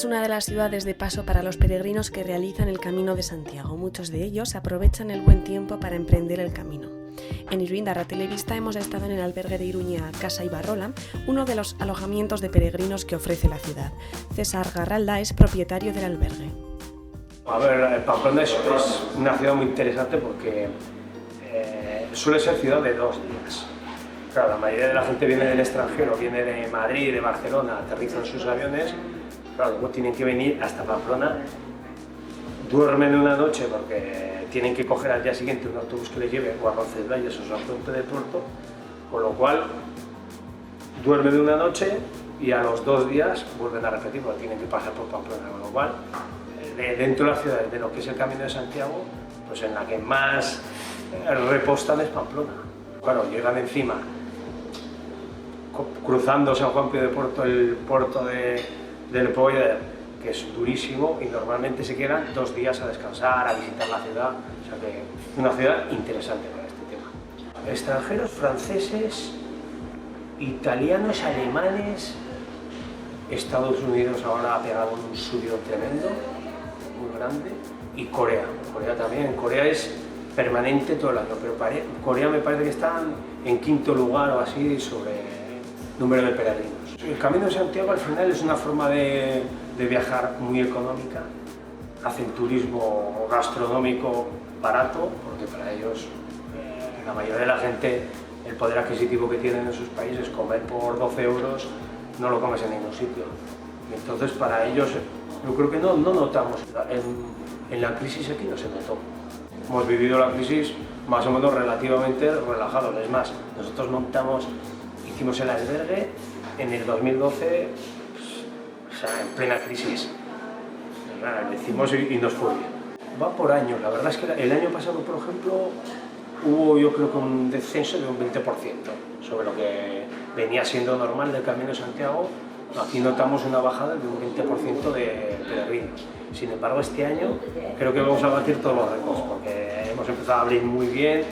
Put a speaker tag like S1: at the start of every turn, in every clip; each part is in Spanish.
S1: es una de las ciudades de paso para los peregrinos que realizan el Camino de Santiago. Muchos de ellos aprovechan el buen tiempo para emprender el camino. En Iruindarra Televista hemos estado en el albergue de Iruña Casa Ibarrola, uno de los alojamientos de peregrinos que ofrece la ciudad. César Garralda es propietario del albergue.
S2: A ver, Pamplona es una ciudad muy interesante porque suele ser ciudad de 2 días. Claro, la mayoría de la gente viene del extranjero, viene de Madrid, de Barcelona, aterrizan sus aviones, claro, luego tienen que venir hasta Pamplona, duermen una noche porque tienen que coger al día siguiente un autobús que les lleve o a Roncesvalles o a Puente de Puerto, con lo cual duermen una noche y a los 2 días vuelven a repetir porque tienen que pasar por Pamplona, con lo cual dentro de la ciudad, de lo que es el Camino de Santiago, pues en la que más repostan es Pamplona. Claro, llegan encima, cruzando San Juan Pío de Puerto, el puerto del Poder, que es durísimo, y normalmente se quedan 2 días a descansar, a visitar la ciudad, o sea que es una ciudad interesante para este tema. Extranjeros, franceses, italianos, alemanes, Estados Unidos ahora ha pegado un subidón tremendo, muy grande, y Corea también. Corea es permanente todo el año, pero Corea me parece que está en 5.º lugar o así sobre número de peregrinos. El Camino de Santiago al final es una forma de viajar muy económica, hacen turismo gastronómico barato, porque para ellos, la mayoría de la gente, el poder adquisitivo que tienen en sus países, comer por 12 euros no lo comes en ningún sitio. Entonces para ellos, yo creo que no notamos, en la crisis aquí no se notó. Hemos vivido la crisis más o menos relativamente relajados. Es más, nosotros hicimos el albergue en el 2012, o sea, en plena crisis. Lo hicimos y nos fue bien. Va por años. La verdad es que el año pasado, por ejemplo, hubo yo creo que un descenso de un 20% sobre lo que venía siendo normal del Camino de Santiago. Aquí notamos una bajada de un 20% de peregrinos. Sin embargo, este año creo que vamos a batir todos los récords porque hemos empezado a abrir muy bien.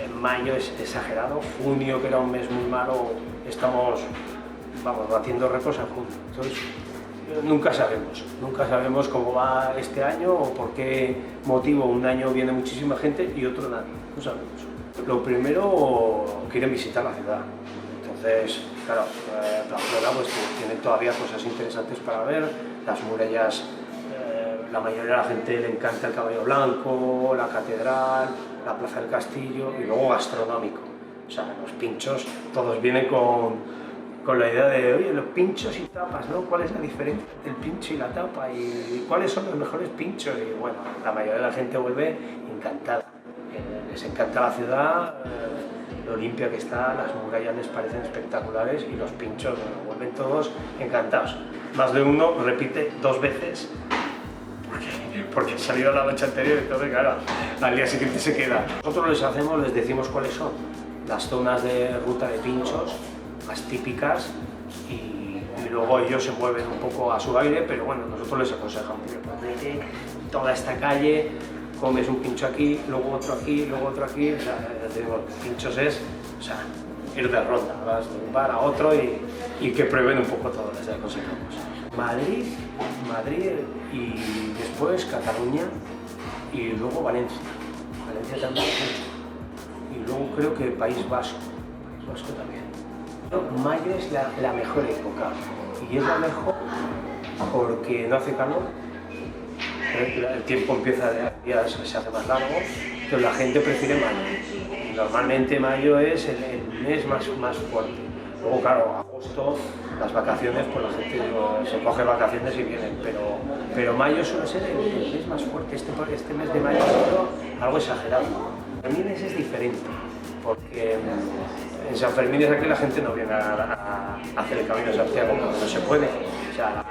S2: En mayo es exagerado, junio, que era un mes muy malo, estamos batiendo récords en junio. Entonces, nunca sabemos cómo va este año o por qué motivo un año viene muchísima gente y otro nadie, no sabemos. Lo primero, quieren visitar la ciudad. Entonces, claro, Pamplona pues tiene todavía cosas interesantes para ver, las murallas, la mayoría de la gente le encanta el Caballo Blanco, la catedral, la plaza del castillo y luego gastronómico. O sea, los pinchos, todos vienen con la idea de, oye, los pinchos y tapas, ¿no? ¿Cuál es la diferencia entre el pincho y la tapa? ¿Y cuáles son los mejores pinchos? Y bueno, la mayoría de la gente vuelve encantada. Les encanta la ciudad, lo limpia que está, las murallas les parecen espectaculares y los pinchos, bueno, vuelven todos encantados. Más de uno repite 2 veces porque ha salido la noche anterior, entonces claro, al día siguiente se queda. Nosotros les decimos cuáles son las zonas de ruta de pinchos más típicas y luego ellos se mueven un poco a su aire, pero bueno, nosotros les aconsejamos, vete toda esta calle, comes un pincho aquí, luego otro aquí, luego otro aquí, o sea, ya te digo, pinchos es, o sea, ir de ronda, vas de un bar a otro y que prueben un poco todo, les aconsejamos. Madrid y después Cataluña y luego Valencia también y luego creo que País Vasco también. Mayo es la mejor época y es la mejor porque no hace calor, el tiempo ya se hace más largo, pero la gente prefiere mayo. Normalmente mayo es el mes más fuerte. Luego, claro, agosto, las vacaciones, pues la gente se coge vacaciones y vienen, pero mayo suele ser el mes más fuerte. Este mes de mayo es algo exagerado. San Fermín es diferente, porque en San Fermín aquí la gente no viene a hacer el Camino de Santiago porque no se puede. O sea,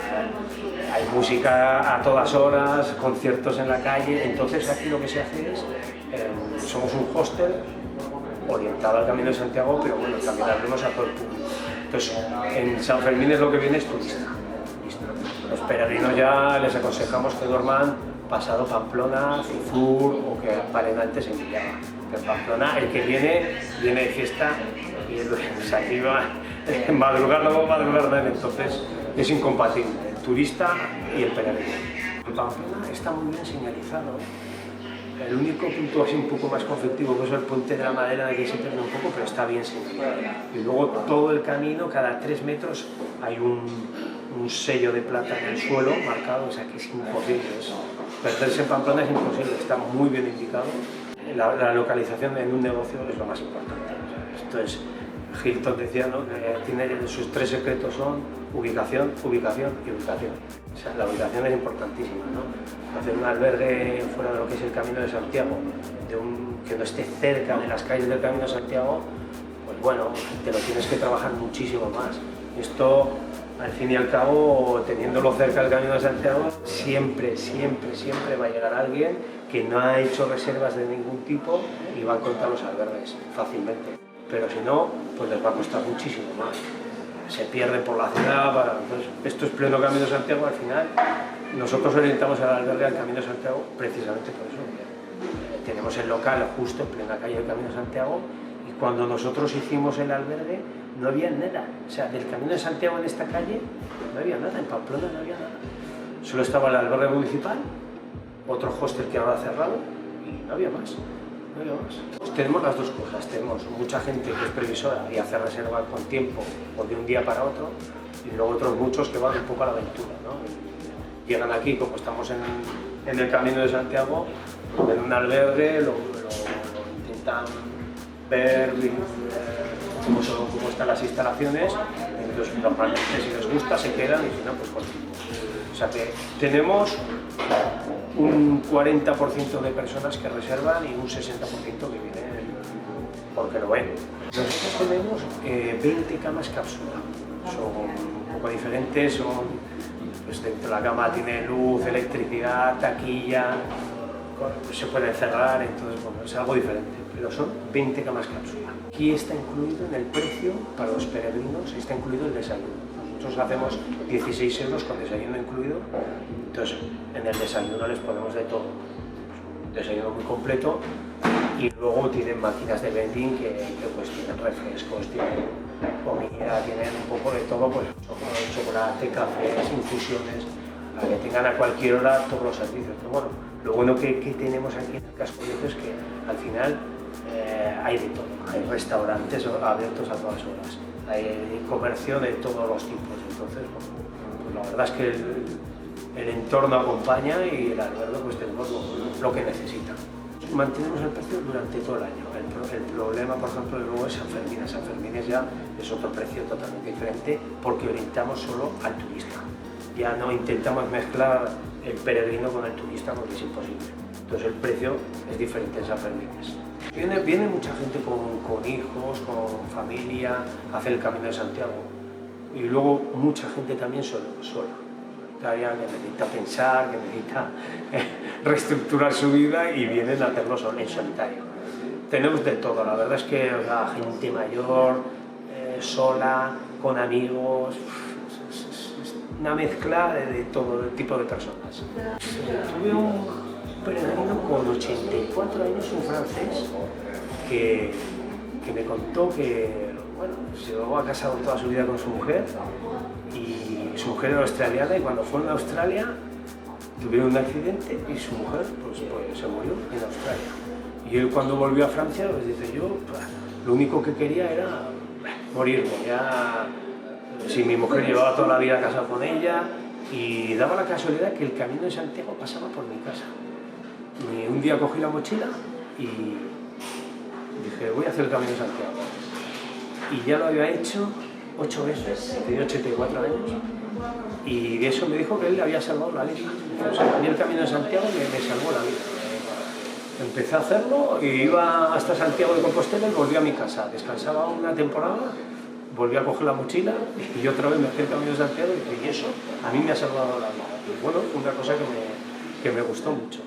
S2: hay música a todas horas, conciertos en la calle, entonces aquí lo que se hace es, somos un hostel orientado al Camino de Santiago, pero bueno, también abrimos a todo el público. Entonces, en San Fermín es lo que viene es turista. Los peregrinos ya les aconsejamos que duerman pasado Pamplona, Cizur o que paren antes en Villava. En Pamplona el que viene de fiesta y el aquí va madrugar, luego madrugar, entonces es incompatible. turista y el peregrino. En Pamplona está muy bien señalizado. El único punto así un poco más conflictivo que es el puente de la Madera, de que se pierde un poco, pero está bien señalizado. Y luego todo el camino, cada 3 metros hay un sello de plata en el suelo marcado, o sea que es imposible. Perderse en Pamplona es imposible, está muy bien indicado. La localización en un negocio es lo más importante. O sea, esto es, Hilton decía, ¿no?, que tiene, sus 3 secretos son ubicación, ubicación y ubicación. O sea, la ubicación es importantísima, ¿no? Hacer un albergue fuera de lo que es el Camino de Santiago, que no esté cerca de las calles del Camino de Santiago, pues bueno, te lo tienes que trabajar muchísimo más. Esto, al fin y al cabo, teniéndolo cerca del Camino de Santiago, siempre va a llegar alguien que no ha hecho reservas de ningún tipo y va a encontrar los albergues fácilmente. Pero si no, pues les va a costar muchísimo más. Se pierden por la ciudad, entonces esto es pleno Camino de Santiago. Al final nosotros orientamos el albergue al Camino de Santiago precisamente por eso. Tenemos el local justo en plena calle del Camino de Santiago y cuando nosotros hicimos el albergue no había nada. O sea, del Camino de Santiago en esta calle no había nada, en Pamplona no había nada. Solo estaba el albergue municipal, otro hostel que ahora ha cerrado y no había más. Pues tenemos las dos cosas, tenemos mucha gente que es previsora y hace reserva con tiempo o de un día para otro y luego otros muchos que van un poco a la aventura, ¿no? Llegan aquí, como estamos en el Camino de Santiago, en un albergue, lo intentan ver cómo están las instalaciones, entonces normalmente si les gusta se quedan y si no, pues continuamos. O sea que tenemos un 40% de personas que reservan y un 60% que vienen porque lo ven. Nosotros tenemos 20 camas cápsula, son un poco diferentes, pues dentro de la cama tiene luz, electricidad, taquilla, se puede cerrar, entonces bueno, es algo diferente, pero son 20 camas cápsula. Aquí está incluido en el precio para los peregrinos, está incluido el desayuno. Nosotros hacemos 16 euros con desayuno incluido, entonces en el desayuno les ponemos de todo, un desayuno muy completo y luego tienen máquinas de vending que pues tienen refrescos, tienen comida, tienen un poco de todo, pues chocolate, cafés, infusiones, para que tengan a cualquier hora todos los servicios. Pero bueno, lo bueno que tenemos aquí en el casco viejo es que al final hay de todo, hay restaurantes abiertos a todas horas. Hay comercio de todos los tipos, entonces bueno, pues la verdad es que el entorno acompaña y el albergue pues tenemos lo que necesita. Mantenemos el precio durante todo el año. El problema, por ejemplo, luego es San Fermín. San Fermín ya es otro precio totalmente diferente porque orientamos solo al turista. Ya no intentamos mezclar el peregrino con el turista porque es imposible. Entonces el precio es diferente en San Fermín. Viene mucha gente con hijos, con familia, a hacer el Camino de Santiago y luego mucha gente también sola, que necesita pensar, que necesita reestructurar su vida y vienen a hacerlo en solitario. Tenemos de todo, la verdad es que gente mayor, sola, con amigos, es una mezcla de todo tipo de personas. Tuve un peregrino con 84 años, un francés, que me contó que bueno, se ha casado toda su vida con su mujer y su mujer era australiana y cuando fue a Australia tuvieron un accidente y su mujer pues se murió en Australia. Y él cuando volvió a Francia pues dice yo lo único que quería era morirme, ya si mi mujer llevaba toda la vida casada con ella y daba la casualidad que el Camino de Santiago pasaba por mi casa. Y un día cogí la mochila y dije, voy a hacer el Camino de Santiago. Y ya lo había hecho 8 veces, tenía 84 años. Y de eso me dijo que él le había salvado la vida. O sea, a mí el Camino de Santiago me salvó la vida. Empecé a hacerlo y iba hasta Santiago de Compostela y volví a mi casa. Descansaba una temporada, volví a coger la mochila y otra vez me hacía el Camino de Santiago y dije, y eso a mí me ha salvado la vida. Y bueno, fue una cosa que me gustó mucho.